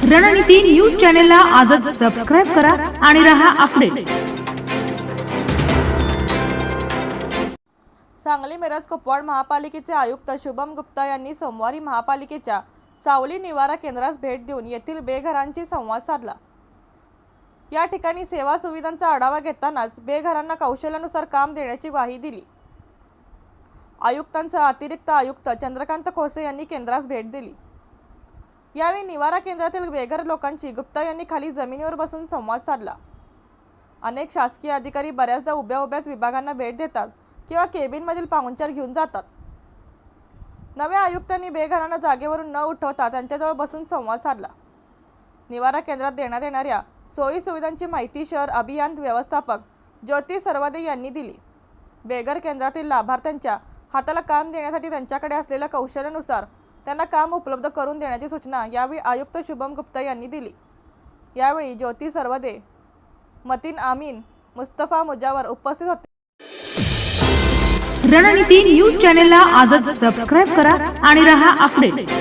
रणनीती न्यूज चॅनेलला आजच सबस्क्राइब करा आणि रहा अपडेट। सांगली मिरज कुपवाड महापालिकेचे आयुक्त शुभम गुप्ता यांनी सोमवारी महापालिकेच्या सावली निवारा केंद्रास भेट देऊन येथील बेघरांशी संवाद साधला। या ठिकाणी सेवा सुविधांचा आढावा घेतानाच बेघरांना कौशल्यानुसार काम देण्याची ग्वाही दिली। आयुक्तांसह अतिरिक्त आयुक्त चंद्रकांत खोसे यांनी केंद्रास भेट दिली। यावेळी निवारा केंद्रातील बेघर लोकांशी गुप्ता यांनी खाली जमिनीवर बसून संवाद साधला। अनेक शासकीय अधिकारी बऱ्याचदा उभ्याच विभागांना भेट देतात किंवा केबिनमधील पाहुणचार घेऊन जातात। नव्या आयुक्तांनी बेघरांना जागेवरून न उठवता त्यांच्याजवळ बसून संवाद साधला। निवारा केंद्रात देण्यात येणाऱ्या सोयी सुविधांची माहिती शहर अभियान व्यवस्थापक ज्योती सरवदे यांनी दिली। बेघर केंद्रातील लाभार्थ्यांच्या हाताला काम देण्यासाठी त्यांच्याकडे असलेल्या कौशल्यानुसार त्यांना काम उपलब्ध करून देण्याची सूचना यावेळी आयुक्त शुभम गुप्ता यांनी दिली। यावेळी ज्योती सरवदे, मतीन आमीन, मुस्तफा मुजावर उपस्थित होते। रणनीती न्यूज चॅनेलला आजच सबस्क्राइब करा आणि रहा अपडेट।